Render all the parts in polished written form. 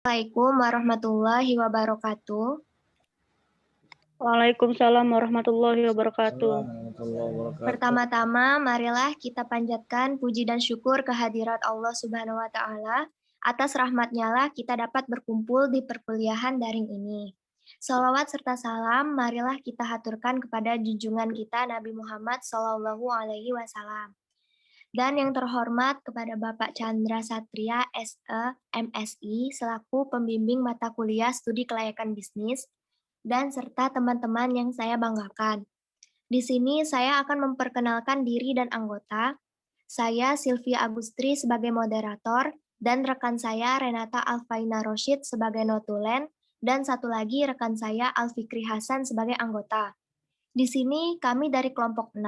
Assalamualaikum warahmatullahi wabarakatuh. Waalaikumsalam warahmatullahi wabarakatuh. Pertama-tama, marilah kita panjatkan puji dan syukur kehadirat Allah Subhanahu wa Ta'ala. Atas rahmat-Nya lah kita dapat berkumpul di perkuliahan daring ini. Salawat serta salam, marilah kita haturkan kepada junjungan kita Nabi Muhammad Sallallahu Alaihi Wasallam. Dan yang terhormat kepada Bapak Chandra Satria, SE, MSI, selaku pembimbing mata kuliah studi kelayakan bisnis, dan serta teman-teman yang saya banggakan. Di sini saya akan memperkenalkan diri dan anggota. Saya Sylvia Agustri sebagai moderator, dan rekan saya Renata Alfaina Roshid sebagai notulen, dan satu lagi rekan saya Alfikri Hasan sebagai anggota. Di sini kami dari kelompok 6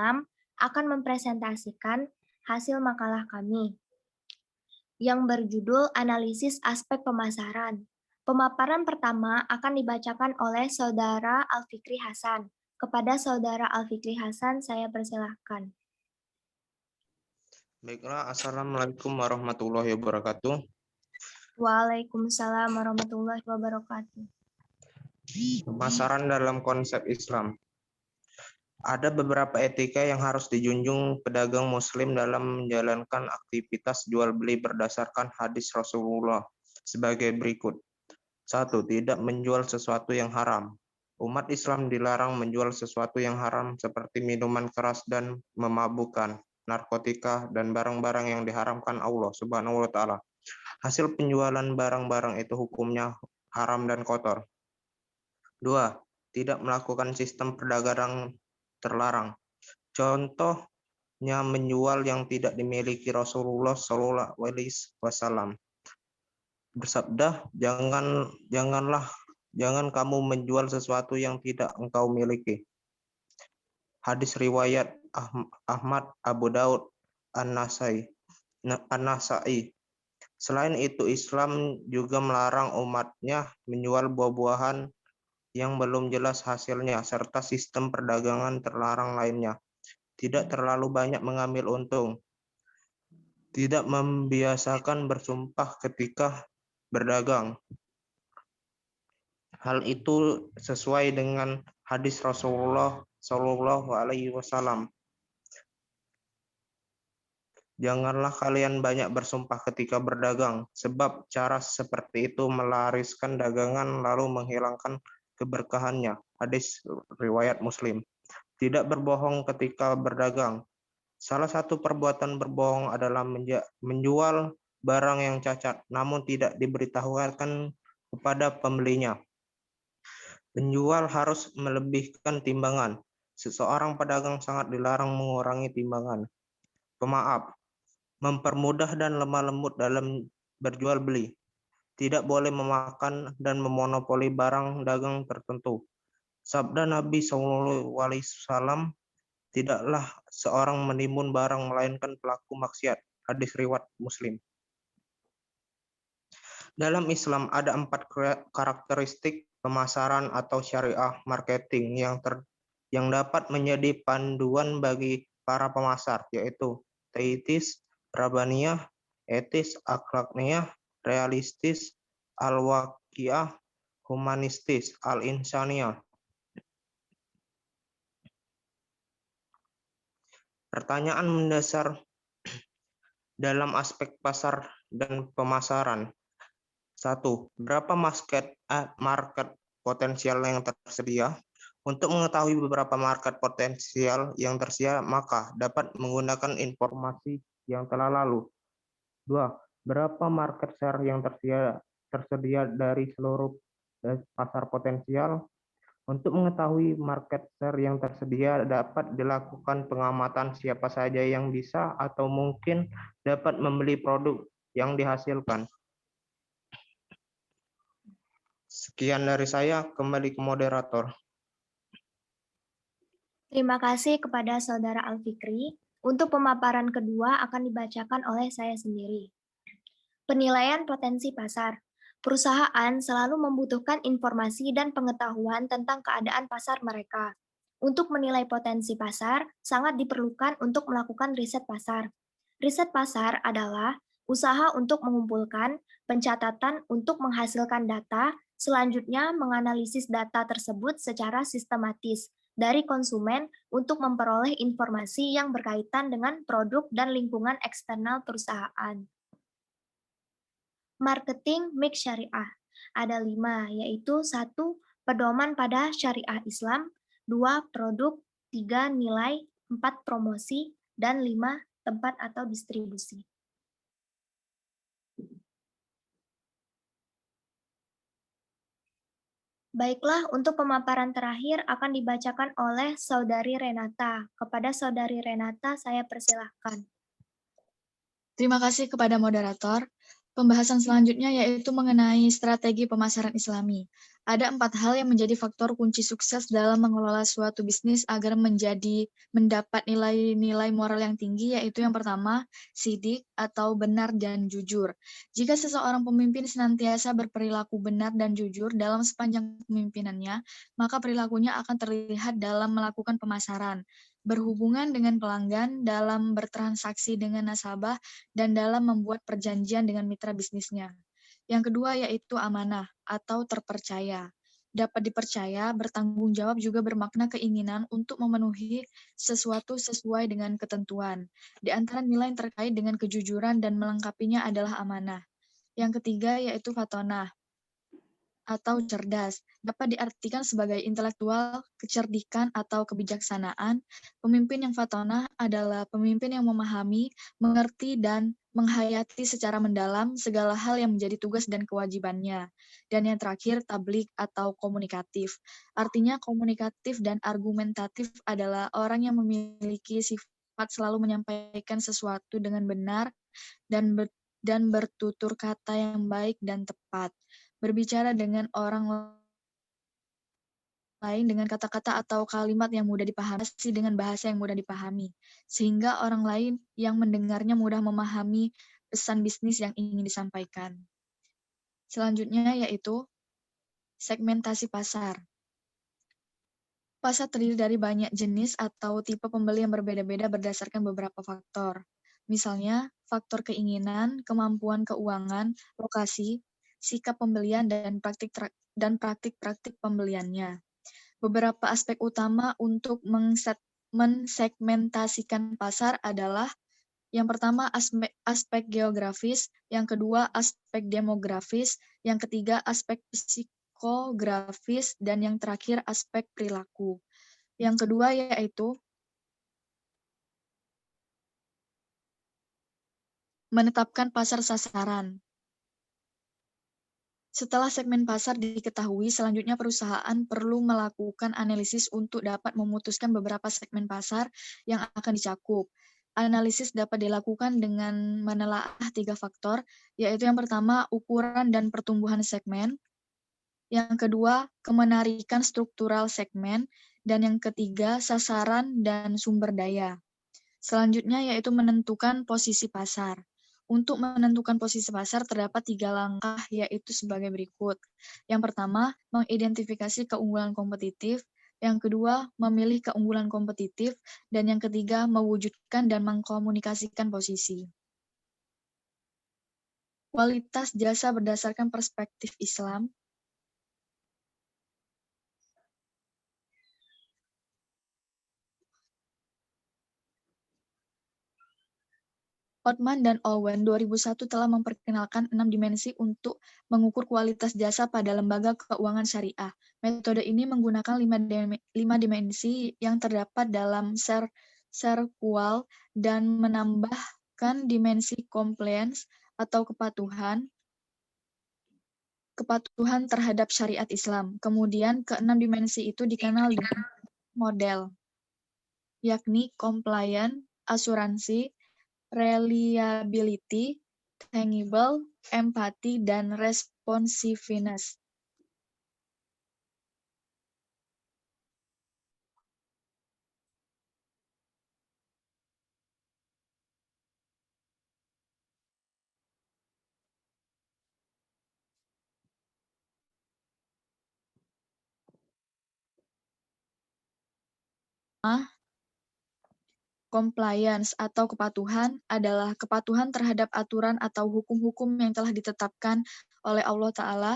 akan mempresentasikan hasil makalah kami yang berjudul Analisis Aspek Pemasaran. Pemaparan pertama akan dibacakan oleh Saudara Alfikri Hasan. Kepada Saudara Alfikri Hasan, saya persilahkan. Baiklah, Assalamualaikum warahmatullahi wabarakatuh. Waalaikumsalam warahmatullahi wabarakatuh. Pemasaran dalam konsep Islam. Ada beberapa etika yang harus dijunjung pedagang muslim dalam menjalankan aktivitas jual beli berdasarkan hadis Rasulullah sebagai berikut. 1. Tidak menjual sesuatu yang haram. Umat Islam dilarang menjual sesuatu yang haram seperti minuman keras dan memabukkan, narkotika, dan barang-barang yang diharamkan Allah Subhanahu wa Ta'ala. Hasil penjualan barang-barang itu hukumnya haram dan kotor. 2. Tidak melakukan sistem perdagangan terlarang. Contohnya menjual yang tidak dimiliki Rasulullah Shallallahu Alaihi Wasallam. Bersabda, jangan kamu menjual sesuatu yang tidak engkau miliki. Hadis riwayat Ahmad, Abu Daud, An-Nasai. Selain itu, Islam juga melarang umatnya menjual buah-buahan yang belum jelas hasilnya, serta sistem perdagangan terlarang lainnya. Tidak terlalu banyak mengambil untung. Tidak membiasakan bersumpah ketika berdagang. Hal itu sesuai dengan hadis Rasulullah Shallallahu Alaihi Wasallam. Janganlah kalian banyak bersumpah ketika berdagang, sebab cara seperti itu melariskan dagangan lalu menghilangkan keberkahannya. Hadis riwayat Muslim. Tidak berbohong ketika berdagang. Salah satu perbuatan berbohong adalah menjual barang yang cacat, namun tidak diberitahukan kepada pembelinya. Penjual harus melebihkan timbangan. Seseorang pedagang sangat dilarang mengurangi timbangan. Pemaaf, mempermudah dan lemah lembut dalam berjual beli. Tidak boleh memakan dan memonopoli barang dagang tertentu. Sabda Nabi SAW, tidaklah seorang menimbun barang melainkan pelaku maksiat. Hadis riwayat Muslim. Dalam Islam ada 4 karakteristik pemasaran atau syariah marketing yang dapat menjadi panduan bagi para pemasar, yaitu taitis, rabaniyah, etis, akhlakiyah, realistis, al-waqiyah, humanistis, al-insaniyah. Pertanyaan mendasar dalam aspek pasar dan pemasaran. 1. Berapa market potensial yang tersedia? Untuk mengetahui beberapa market potensial yang tersedia, maka dapat menggunakan informasi yang telah lalu. 2. Berapa market share yang tersedia dari seluruh pasar potensial? Untuk mengetahui market share yang tersedia, dapat dilakukan pengamatan siapa saja yang bisa atau mungkin dapat membeli produk yang dihasilkan. Sekian dari saya, kembali ke moderator. Terima kasih kepada Saudara Alfikri. Untuk pemaparan kedua akan dibacakan oleh saya sendiri. Penilaian potensi pasar. Perusahaan selalu membutuhkan informasi dan pengetahuan tentang keadaan pasar mereka. Untuk menilai potensi pasar, sangat diperlukan untuk melakukan riset pasar. Riset pasar adalah Usaha untuk mengumpulkan, pencatatan untuk menghasilkan data, selanjutnya menganalisis data tersebut secara sistematis dari konsumen untuk memperoleh informasi yang berkaitan dengan produk dan lingkungan eksternal perusahaan. Marketing mix syariah. Ada 5, yaitu satu pedoman pada syariah Islam, 2 produk, 3 nilai, 4 promosi, dan 5 tempat atau distribusi. Baiklah, untuk pemaparan terakhir akan dibacakan oleh Saudari Renata. Kepada Saudari Renata, saya persilahkan. Terima kasih kepada moderator. Pembahasan selanjutnya yaitu mengenai strategi pemasaran Islami. Ada 4 hal yang menjadi faktor kunci sukses dalam mengelola suatu bisnis agar mendapat nilai-nilai moral yang tinggi, yaitu yang pertama, sidik atau benar dan jujur. Jika seseorang pemimpin senantiasa berperilaku benar dan jujur dalam sepanjang kepemimpinannya, maka perilakunya akan terlihat dalam melakukan pemasaran, berhubungan dengan pelanggan, dalam bertransaksi dengan nasabah, dan dalam membuat perjanjian dengan mitra bisnisnya. Yang kedua yaitu amanah atau terpercaya. Dapat dipercaya, bertanggung jawab juga bermakna keinginan untuk memenuhi sesuatu sesuai dengan ketentuan. Di antara nilai yang terkait dengan kejujuran dan melengkapinya adalah amanah. Yang ketiga yaitu fatonah atau cerdas, dapat diartikan sebagai intelektual, kecerdikan, atau kebijaksanaan. Pemimpin yang fatonah adalah pemimpin yang memahami, mengerti, dan menghayati secara mendalam segala hal yang menjadi tugas dan kewajibannya. Dan yang terakhir, tablik atau komunikatif. Artinya komunikatif dan argumentatif adalah orang yang memiliki sifat selalu menyampaikan sesuatu dengan benar dan bertutur kata yang baik dan tepat. Berbicara dengan orang lain dengan kata-kata atau kalimat yang mudah dipahami, dengan bahasa yang mudah dipahami, sehingga orang lain yang mendengarnya mudah memahami pesan bisnis yang ingin disampaikan. Selanjutnya yaitu segmentasi pasar. Pasar terdiri dari banyak jenis atau tipe pembeli yang berbeda-beda berdasarkan beberapa faktor. Misalnya, faktor keinginan, kemampuan keuangan, lokasi, sikap pembelian, dan praktik-praktik pembeliannya. Beberapa aspek utama untuk mensegmentasikan pasar adalah yang pertama aspek geografis, yang kedua aspek demografis, yang ketiga aspek psikografis, dan yang terakhir aspek perilaku. Yang kedua yaitu menetapkan pasar sasaran. Setelah segmen pasar diketahui, selanjutnya perusahaan perlu melakukan analisis untuk dapat memutuskan beberapa segmen pasar yang akan dicakup. Analisis dapat dilakukan dengan menelaah 3 faktor, yaitu yang pertama, ukuran dan pertumbuhan segmen, yang kedua, kemenarikan struktural segmen, dan yang ketiga, sasaran dan sumber daya. Selanjutnya yaitu menentukan posisi pasar. Untuk menentukan posisi pasar terdapat 3 langkah, yaitu sebagai berikut. Yang pertama, mengidentifikasi keunggulan kompetitif. Yang kedua, memilih keunggulan kompetitif. Dan yang ketiga, mewujudkan dan mengkomunikasikan posisi. Kualitas jasa berdasarkan perspektif Islam. Othman dan Owen 2001 telah memperkenalkan 6 dimensi untuk mengukur kualitas jasa pada lembaga keuangan syariah. Metode ini menggunakan 5 dimensi yang terdapat dalam Serqual dan menambahkan dimensi compliance atau kepatuhan terhadap syariat Islam. Kemudian ke-6 dimensi itu dikenal dengan model, yakni compliant, asuransi, reliability, tangible, empathy, dan responsiveness. Compliance atau kepatuhan adalah kepatuhan terhadap aturan atau hukum-hukum yang telah ditetapkan oleh Allah Ta'ala.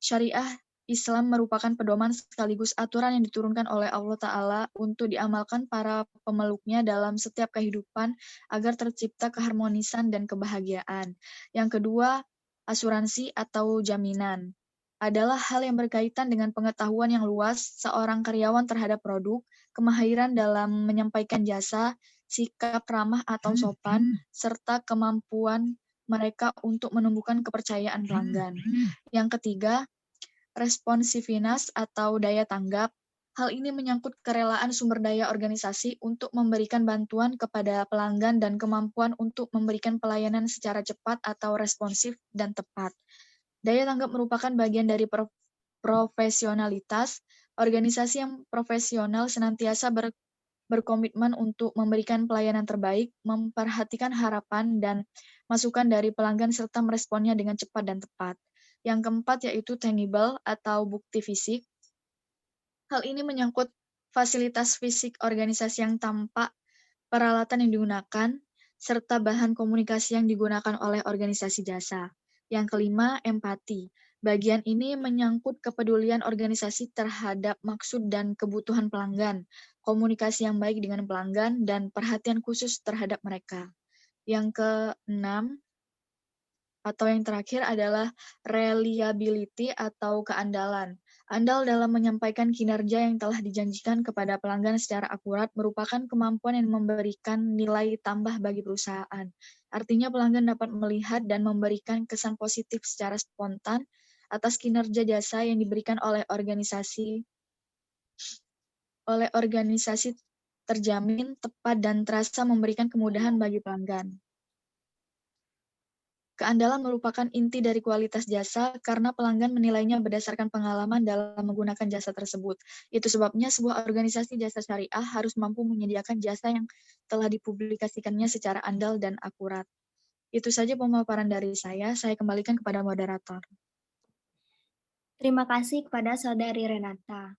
Syariah Islam merupakan pedoman sekaligus aturan yang diturunkan oleh Allah Ta'ala untuk diamalkan para pemeluknya dalam setiap kehidupan agar tercipta keharmonisan dan kebahagiaan. Yang kedua, asuransi atau jaminan adalah hal yang berkaitan dengan pengetahuan yang luas seorang karyawan terhadap produk, kemahiran dalam menyampaikan jasa, sikap ramah atau sopan, serta kemampuan mereka untuk menumbuhkan kepercayaan pelanggan. Yang ketiga, responsiveness atau daya tanggap. Hal ini menyangkut kerelaan sumber daya organisasi untuk memberikan bantuan kepada pelanggan dan kemampuan untuk memberikan pelayanan secara cepat atau responsif dan tepat. Daya tanggap merupakan bagian dari profesionalitas. Organisasi yang profesional senantiasa berkomitmen untuk memberikan pelayanan terbaik, memperhatikan harapan dan masukan dari pelanggan serta meresponnya dengan cepat dan tepat. Yang keempat yaitu tangible atau bukti fisik. Hal ini menyangkut fasilitas fisik organisasi yang tampak, peralatan yang digunakan, serta bahan komunikasi yang digunakan oleh organisasi jasa. Yang kelima, empati. Bagian ini menyangkut kepedulian organisasi terhadap maksud dan kebutuhan pelanggan, komunikasi yang baik dengan pelanggan, dan perhatian khusus terhadap mereka. Yang keenam, atau yang terakhir adalah reliability atau keandalan. Andal dalam menyampaikan kinerja yang telah dijanjikan kepada pelanggan secara akurat merupakan kemampuan yang memberikan nilai tambah bagi perusahaan. Artinya pelanggan dapat melihat dan memberikan kesan positif secara spontan atas kinerja jasa yang diberikan oleh organisasi terjamin, tepat, dan terasa memberikan kemudahan bagi pelanggan. Keandalan merupakan inti dari kualitas jasa karena pelanggan menilainya berdasarkan pengalaman dalam menggunakan jasa tersebut. Itu sebabnya sebuah organisasi jasa syariah harus mampu menyediakan jasa yang telah dipublikasikannya secara andal dan akurat. Itu saja pemaparan dari saya kembalikan kepada moderator. Terima kasih kepada Saudari Renata.